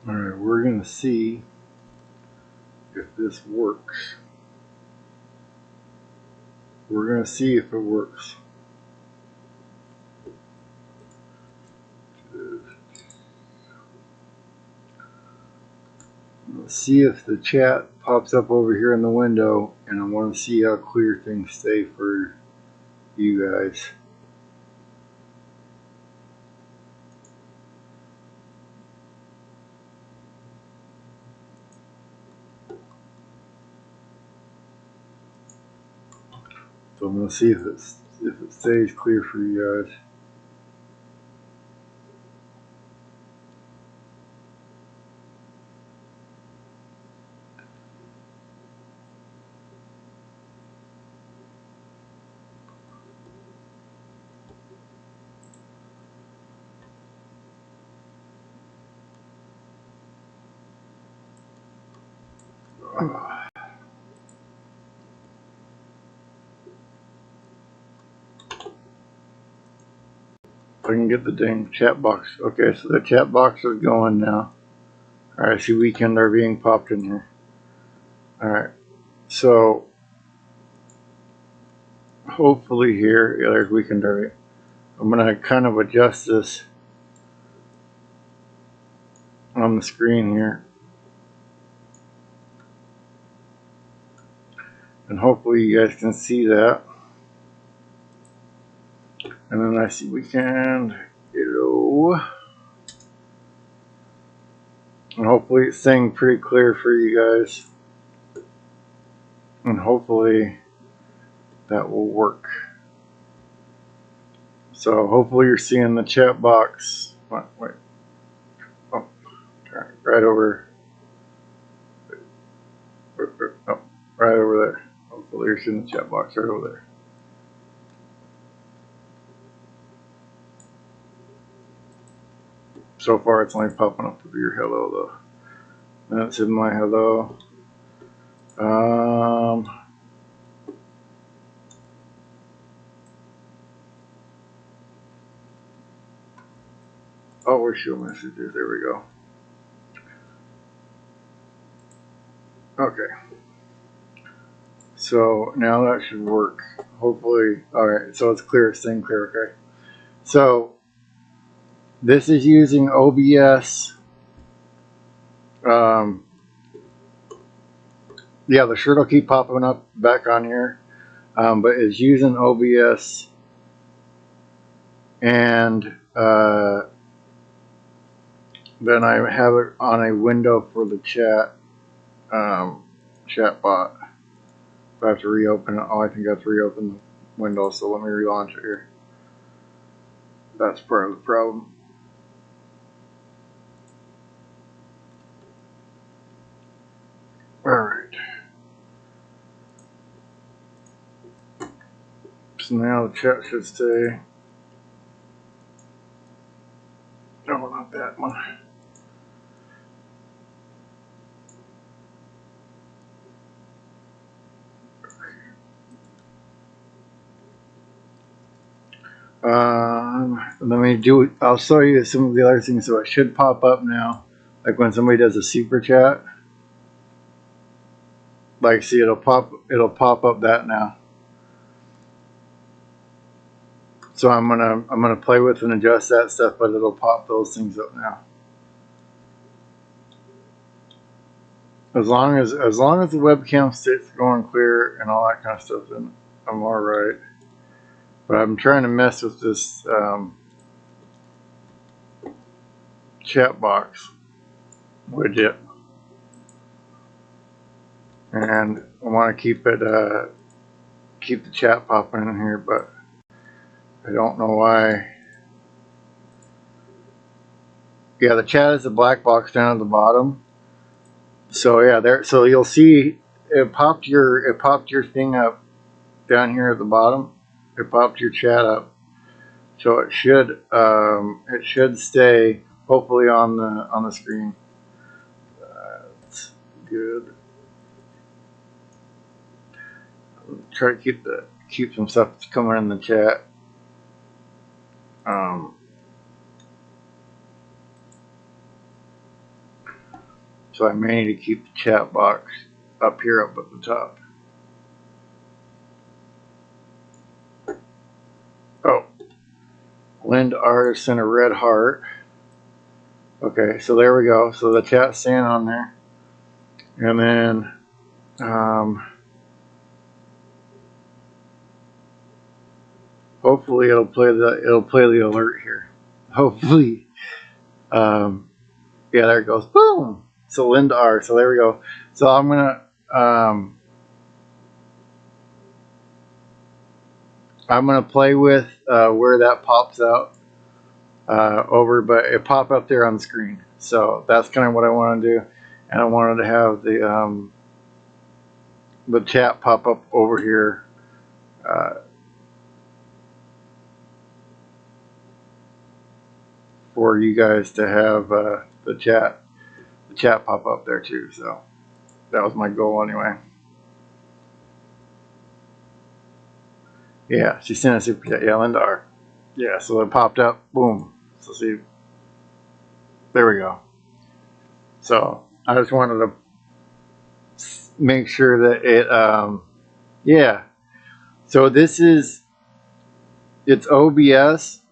Alright, we're going to see if this works. We're going to see if it works. Let's see if the chat pops up over here in the window, and I want to see how clear things stay for you guys. So I'm going to see if it stays clear for you guys. I can get the dang chat box. Okay, so the chat box is going now. Alright, I see weekend are being popped in here. Alright, so hopefully here, yeah, there's weekend derby. I'm going to kind of adjust this on the screen here. And hopefully you guys can see that. And then I see weekend. Hello. And hopefully it's staying pretty clear for you guys. And hopefully that will work. So hopefully you're seeing the chat box. Wait. Oh, turn right over. Oh, right over there. Hopefully you're seeing the chat box right over there. So far it's only popping up with your hello though. That's in my hello. Oh, we're showing messages. There we go. Okay. So now that should work. Hopefully. Alright, so it's clear, it's staying clear, okay? So this is using OBS. Yeah, the shirt will keep popping up back on here. But it's using OBS. And then I have it on a window for the chat bot. If I have to reopen it, I think I have to reopen the window, so let me relaunch it here. That's part of the problem. Alright. So now the chat should stay. No, not that one. Let me do. I'll show you some of the other things. So it should pop up now, like when somebody does a super chat. Like, see, it'll pop up that now. So I'm gonna play with and adjust that stuff, but it'll pop those things up now. As long as the webcam stays going clear and all that kind of stuff, then I'm all right. But I'm trying to mess with this chat box widget, and I want to keep the chat popping in here, but I don't know why. Yeah, the chat is a black box down at the bottom. So yeah, there. So you'll see it popped your thing up down here at the bottom. It popped your chat up. So it should stay hopefully on the screen. That's good. Try to keep some stuff coming in the chat. So I may need to keep the chat box up here up at the top. Oh, Lind Artist sent a red heart. Okay, so there we go. So the chat's staying on there. And then hopefully it'll play the alert here. Hopefully. Yeah, there it goes. Boom. So Lind R. So there we go. So I'm gonna play with where that pops out over, but it popped up there on the screen. So that's kind of what I want to do, and I wanted to have the chat pop up over here. For you guys to have the chat pop up there too. So that was my goal anyway. Yeah, she sent a super chat. Yeah, Linda R. Yeah, so it popped up. Boom. So see, there we go. So I just wanted to make sure that it yeah. So this is, it's OBS,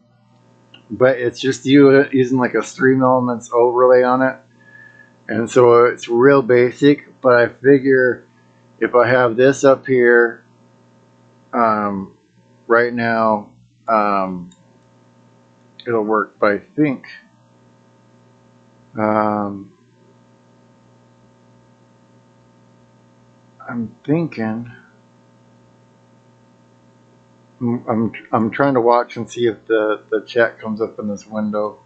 but it's just using like a Stream Elements overlay on it. And so it's real basic, but I figure if I have this up here right now, it'll work. But I think I'm thinking I'm trying to watch and see if the chat comes up in this window.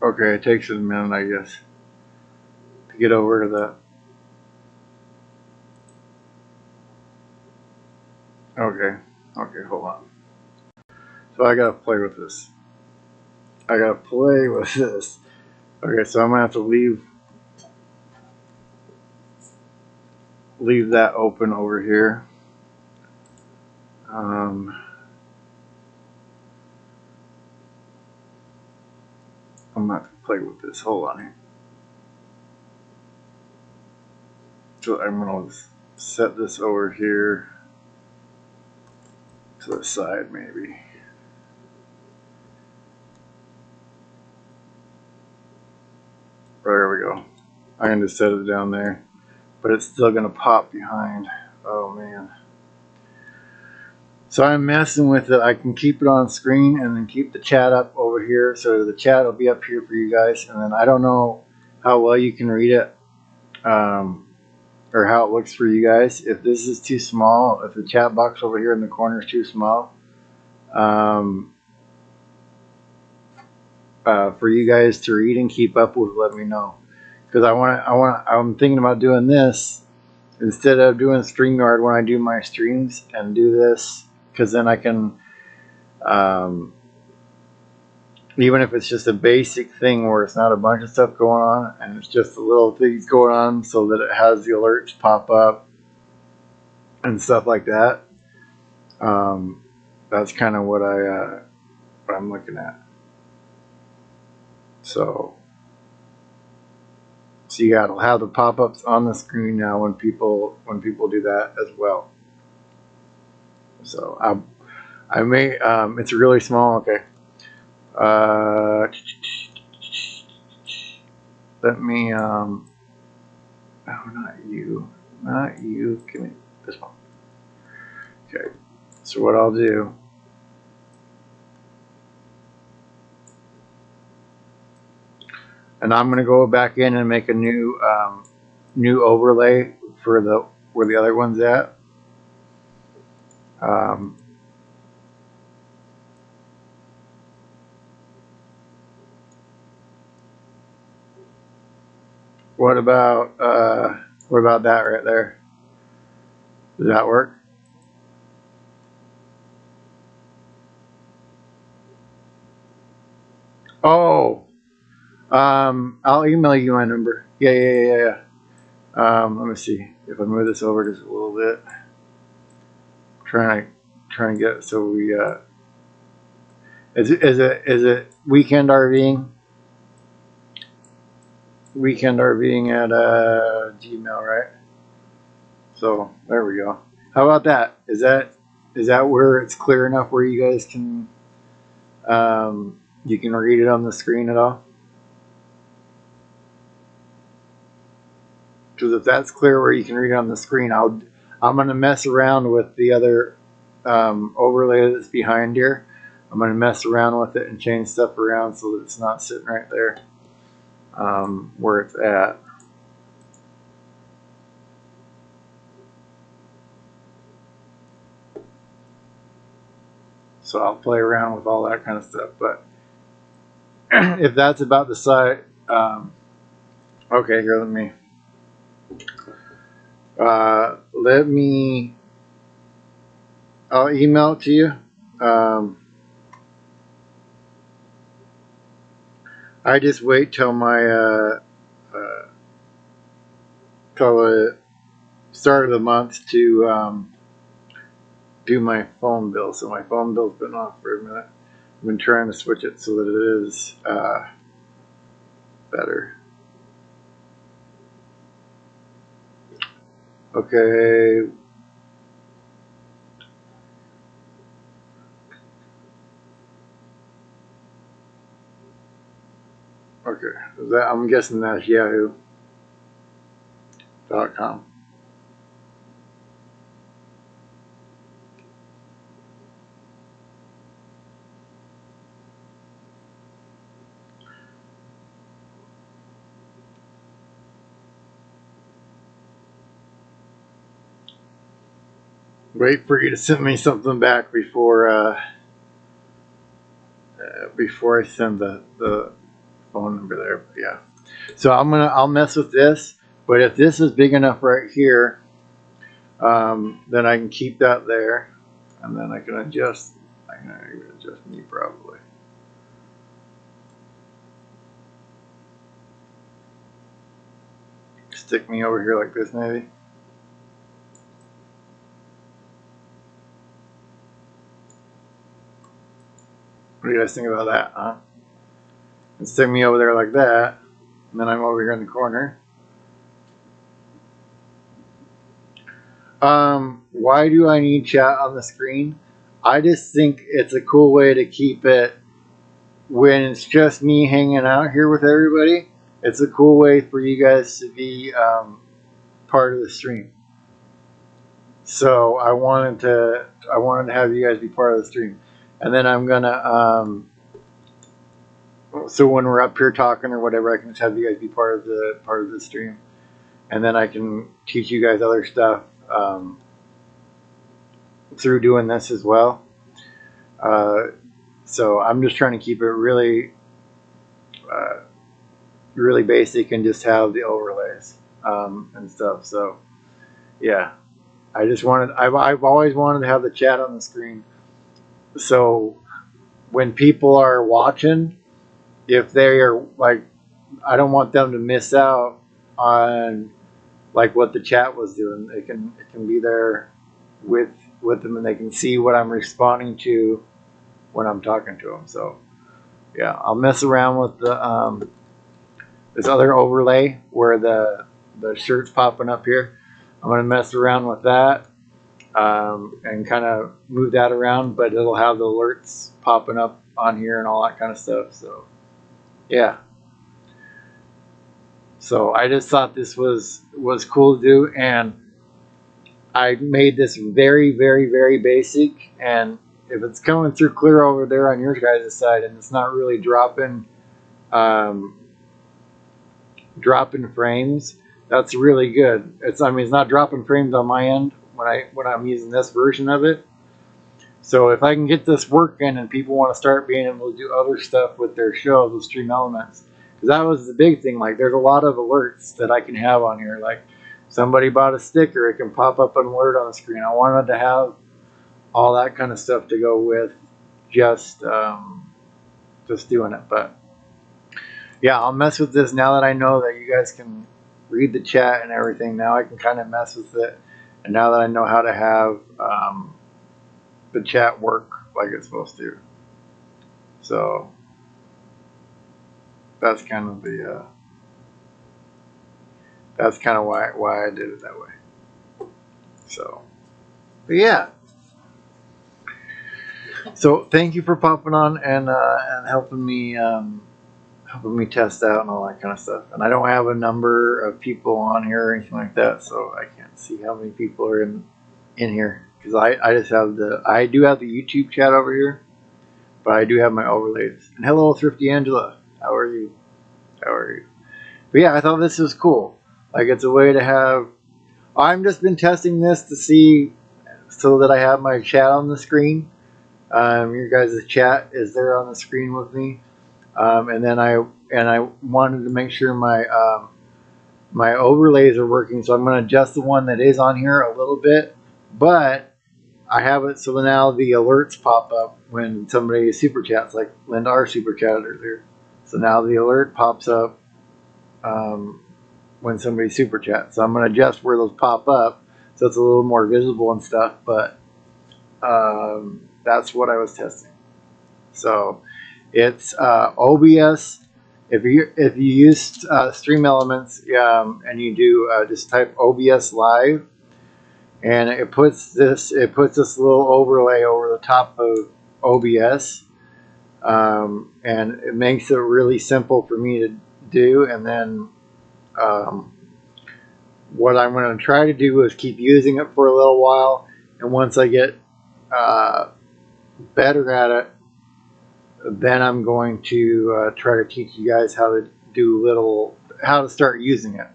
Okay, it takes a minute, I guess, to get over to that. Okay, hold on. So I gotta play with this. Okay, so I'm gonna have to leave that open over here. I'm gonna have to play with this. Hold on here. So I'm gonna set this over here to the side, maybe. There we go. I'm gonna just set it down there, but it's still gonna pop behind. Oh man. So I'm messing with it. I can keep it on screen and then keep the chat up over here. So the chat will be up here for you guys. And then I don't know how well you can read it or how it looks for you guys. If this is too small, if the chat box over here in the corner is too small, for you guys to read and keep up with, let me know. Because I'm thinking about doing this instead of doing StreamYard when I do my streams, and do this. Because then I can, even if it's just a basic thing where it's not a bunch of stuff going on, and it's just the little things going on so that it has the alerts pop up and stuff like that. That's kind of what I'm looking at. So yeah, it'll have the pop-ups on the screen now when people do that as well. So I may it's really small. Okay. Let me oh, not you. Give me this one. Okay. So what I'll do, and I'm gonna go back in and make a new overlay for where the other one's at. What about that right there? Does that work? Oh, I'll email you my number. Yeah. Let me see if I move this over just a little bit. trying to get, so we, is it weekend RVing? Weekend RVing at Gmail, right? So there we go. How about that? Is that where it's clear enough where you guys can you can read it on the screen at all? Because if that's clear where you can read it on the screen, I'm gonna mess around with the other overlay that's behind here. I'm gonna mess around with it and change stuff around so that it's not sitting right there where it's at. So I'll play around with all that kind of stuff. But if that's about the size, okay, here, I'll email it to you. I just wait till till the start of the month to do my phone bill. So my phone bill's been off for a minute. I've been trying to switch it so that it is better. Okay. Okay. I'm guessing that's yahoo.com. Wait for you to send me something back before I send the phone number there. But yeah. So I'll mess with this, but if this is big enough right here, then I can keep that there, and then I can adjust. I can adjust me probably. Stick me over here like this, maybe. What do you guys think about that, huh? And stick me over there like that, and then I'm over here in the corner. Why do I need chat on the screen? I just think it's a cool way to keep it when it's just me hanging out here with everybody. It's a cool way for you guys to be part of the stream. So I wanted to have you guys be part of the stream. And then I'm gonna so when we're up here talking or whatever, I can just have you guys be part of the stream, and then I can teach you guys other stuff through doing this as well. So I'm just trying to keep it really really basic and just have the overlays and stuff. So yeah, I've always wanted to have the chat on the screen. So when people are watching, if they are like, I don't want them to miss out on like what the chat was doing. It can be there with them, and they can see what I'm responding to when I'm talking to them. So yeah, I'll mess around with the this other overlay where the shirt's popping up here. I'm gonna mess around with that and kind of move that around, but it'll have the alerts popping up on here and all that kind of stuff. So yeah. So I just thought this was cool to do, and I made this very, very, very basic. And if it's coming through clear over there on your guys' side, and it's not really dropping frames, that's really good. It's not dropping frames on my end when I'm using this version of it. So if I can get this working and people want to start being able to do other stuff with their shows with Stream Elements, because that was the big thing. Like, there's a lot of alerts that I can have on here. Like, somebody bought a sticker, it can pop up an alert on the screen. I wanted to have all that kind of stuff to go with just doing it. But yeah, I'll mess with this now that I know that you guys can read the chat and everything. Now I can kind of mess with it, and now that I know how to have the chat work like it's supposed to. So that's kind of the that's kind of why I did it that way. So, but yeah. So thank you for popping on and helping me test out and all that kind of stuff. And I don't have a number of people on here or anything like that, so I can't see how many people are in here, because I just have I do have the YouTube chat over here, but I do have my overlays. And hello, Thrifty Angela, how are you? But yeah, I thought this was cool. Like, it's a way to have. I've just been testing this to see so that I have my chat on the screen. Your guys' chat is there on the screen with me, and then I wanted to make sure my my overlays are working. So I'm going to adjust the one that is on here a little bit, but I have it so now the alerts pop up when somebody super chats, like Linda R super chatted earlier. So now the alert pops up when somebody super chats. So I'm going to adjust where those pop up so it's a little more visible and stuff. But that's what I was testing. So it's OBS. If you use Stream Elements and you do just type OBS Live, and it puts this little overlay over the top of OBS, and it makes it really simple for me to do. And then what I'm going to try to do is keep using it for a little while, and once I get better at it, then I'm going to try to teach you guys how to start using it.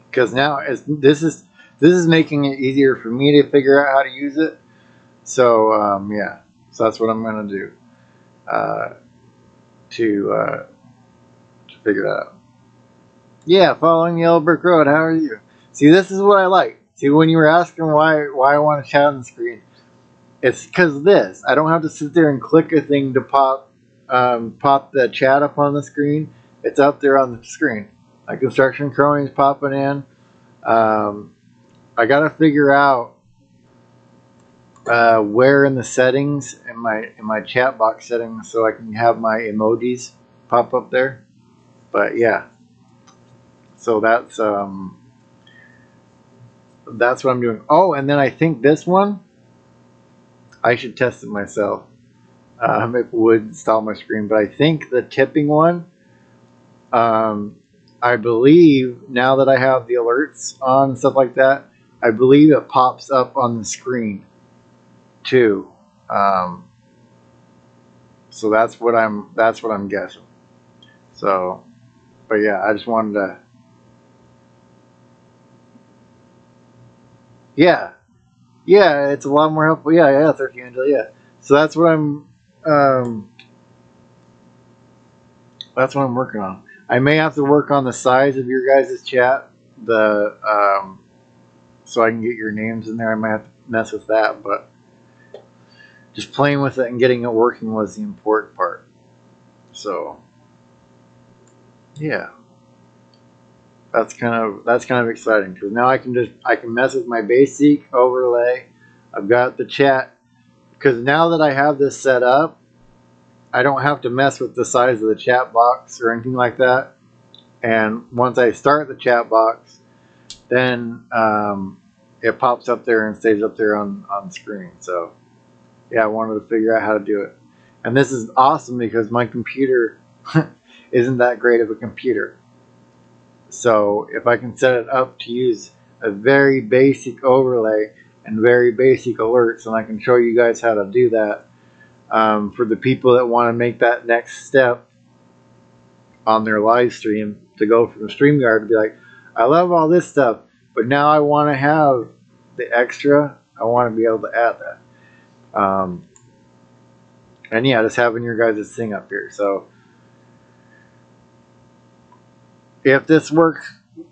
Because now this is making it easier for me to figure out how to use it. So yeah, so that's what I'm going to do to figure that out. Yeah, following Yellow Brick Road. How are you? See, this is what I like. See, when you were asking why I want to chat on the screen, it's because of this. I don't have to sit there and click a thing to pop the chat up on the screen. It's up there on the screen. Like Construction Cronies popping in. I got to figure out where in the settings, in my chat box settings, so I can have my emojis pop up there. But yeah, so that's what I'm doing. Oh, and then I think this one, I should test it myself. If it would install my screen, but I think the tipping one, I believe now that I have the alerts on and stuff like that, I believe it pops up on the screen too. So that's what I'm guessing. So, but yeah, I just wanted to. Yeah, it's a lot more helpful. Yeah, Thrifty Angela. Yeah, so that's what I'm working on. I may have to work on the size of your guys' chat, so I can get your names in there. I might have to mess with that, but just playing with it and getting it working was the important part. So yeah, that's kind of exciting, because now I can mess with my basic overlay. I've got the chat, because now that I have this set up, I don't have to mess with the size of the chat box or anything like that. And once I start the chat box, then it pops up there and stays up there on the screen. So yeah, I wanted to figure out how to do it. And this is awesome because my computer isn't that great of a computer. So if I can set it up to use a very basic overlay and very basic alerts, and I can show you guys how to do that for the people that want to make that next step on their live stream, to go from StreamYard to be like, I love all this stuff, but now I want to have the extra. I want to be able to add that. And yeah, just having your guys' thing up here. So if this works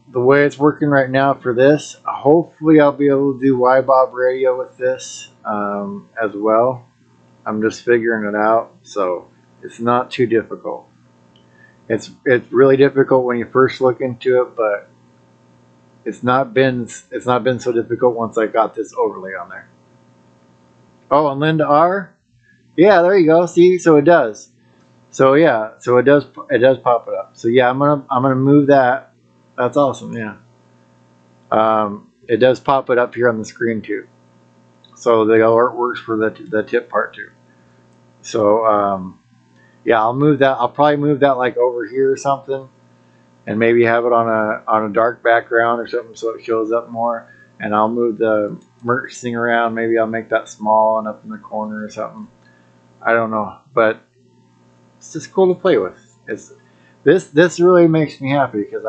the way it's working right now for this, hopefully I'll be able to do YBob Radio with this as well. I'm just figuring it out, so it's not too difficult. It's really difficult when you first look into it, but it's not been so difficult once I got this overlay on there. Oh, and Linda R. Yeah, there you go. See, so it does. So yeah, so it does pop it up. So yeah, I'm gonna move that. That's awesome. Yeah. It does pop it up here on the screen too. So the alert works for the tip part too. So yeah, I'll move that. I'll probably move that like over here or something, and maybe have it on a dark background or something so it shows up more. And I'll move the merch thing around. Maybe I'll make that small and up in the corner or something. I don't know, but it's just cool to play with. It's this really makes me happy because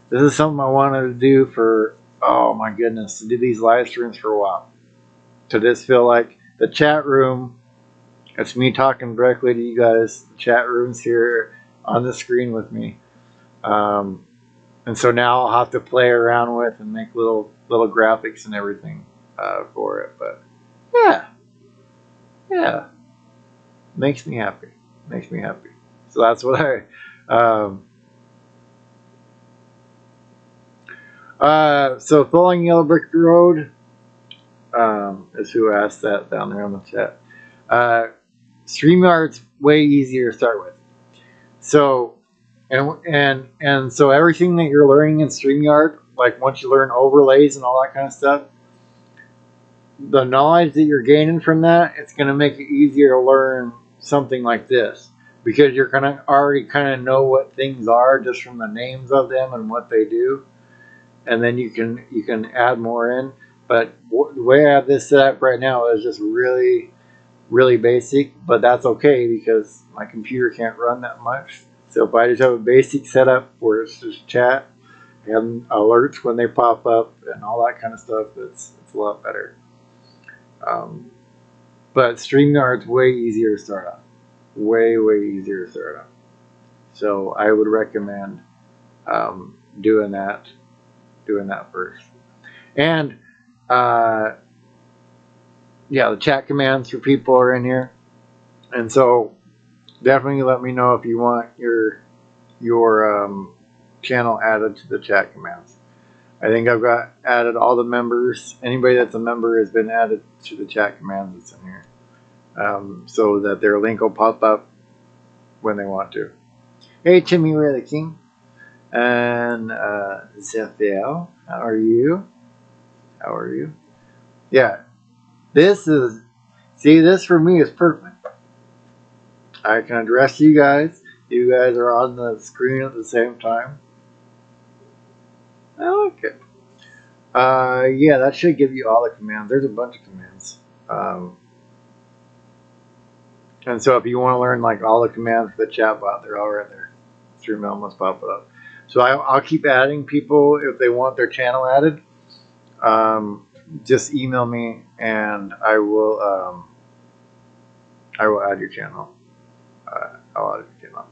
this is something I wanted to do for, oh my goodness, to do these live streams for a while. To just feel like the chat room, it's me talking directly to you guys. The chat room's here on the screen with me. And so now I'll have to play around with and make little graphics and everything for it. But yeah, yeah, makes me happy. Makes me happy. So that's what so Falling Yellow Brick Road is who asked that down there on the chat. StreamYard's way easier to start with. So and so everything that you're learning in StreamYard, like once you learn overlays and all that kind of stuff, the knowledge that you're gaining from that, it's going to make it easier to learn something like this because you're going to already kind of know what things are just from the names of them and what they do, and then you can add more in. But the way I have this set up right now is just really basic, but that's okay because my computer can't run that much. So if I just have a basic setup where it's just chat and alerts when they pop up and all that kind of stuff, it's a lot better. But StreamYard's way easier to start on. Way easier to start on. So I would recommend doing that first. And yeah, the chat commands for people are in here, and so definitely let me know if you want your channel added to the chat commands. I think I've got added all the members. Anybody that's a member has been added to the chat commands that's in here, so that their link will pop up when they want to. Hey, Timmy Ray the King and Zephiel, how are you? How are you? Yeah, this for me is perfect. I can address you guys. You guys are on the screen at the same time. I like it. Yeah, that should give you all the commands. There's a bunch of commands. And so if you want to learn like all the commands for the chatbot, they're all right there. StreamYard must pop it up. So I'll keep adding people if they want their channel added. Just email me and I will add your channel. I'll add your channel.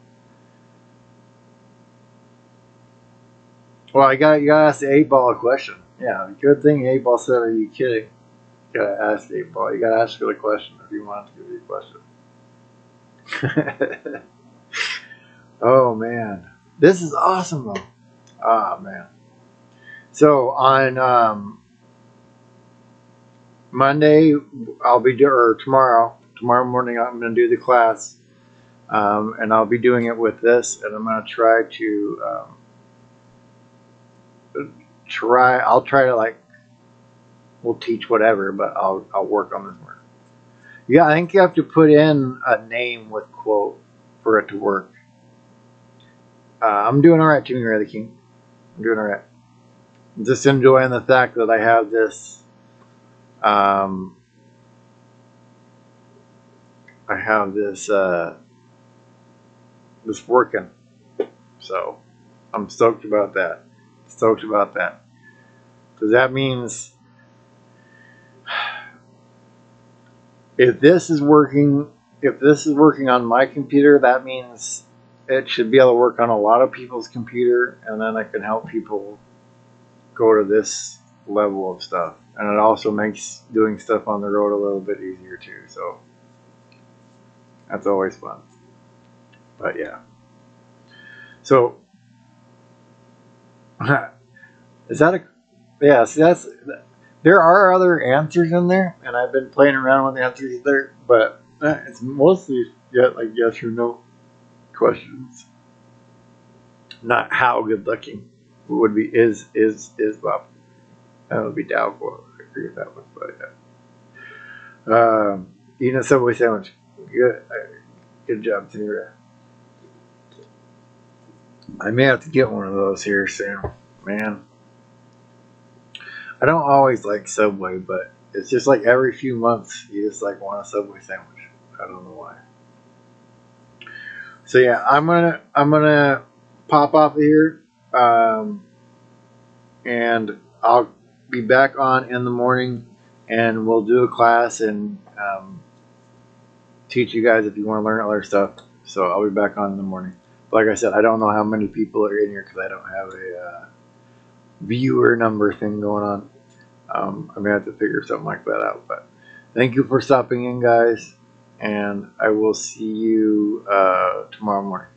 Well, you gotta ask the 8-Ball a question. Yeah, good thing 8-Ball said, "Are you kidding?" You gotta ask 8-Ball. You gotta ask her the question if you want to give you a question. Oh man, this is awesome though. Ah man. So on Monday, or tomorrow morning, I'm gonna do the class, and I'll be doing it with this, and I'm gonna try to I'll try to like, we'll teach whatever, but I'll work on this work. Yeah, I think you have to put in a name with quote for it to work. I'm doing all right, Jimmy Ray the King. I'm doing all right. I'm just enjoying the fact that I have this. I have this this working, so I'm stoked about that. Because that means if this is working on my computer, that means it should be able to work on a lot of people's computer, and then I can help people go to this level of stuff. And it also makes doing stuff on the road a little bit easier too. So that's always fun. But yeah. So is that a, yeah, see, There are other answers in there, and I've been playing around with answers there, but it's mostly like yes or no questions. Not how good looking would be is Bob. That would be doubtful. I agree with that one, but yeah. Eating a Subway sandwich. Good job, Tanira. I may have to get one of those here soon, man. I don't always like Subway, but it's just like every few months you just like want a Subway sandwich. I don't know why. So yeah, I'm gonna pop off of here, and I'll be back on in the morning, and we'll do a class and teach you guys if you want to learn other stuff. So I'll be back on in the morning. But like I said, I don't know how many people are in here because I don't have a viewer number thing going on. I'm gonna have to figure something like that out. But thank you for stopping in, guys, and I will see you tomorrow morning.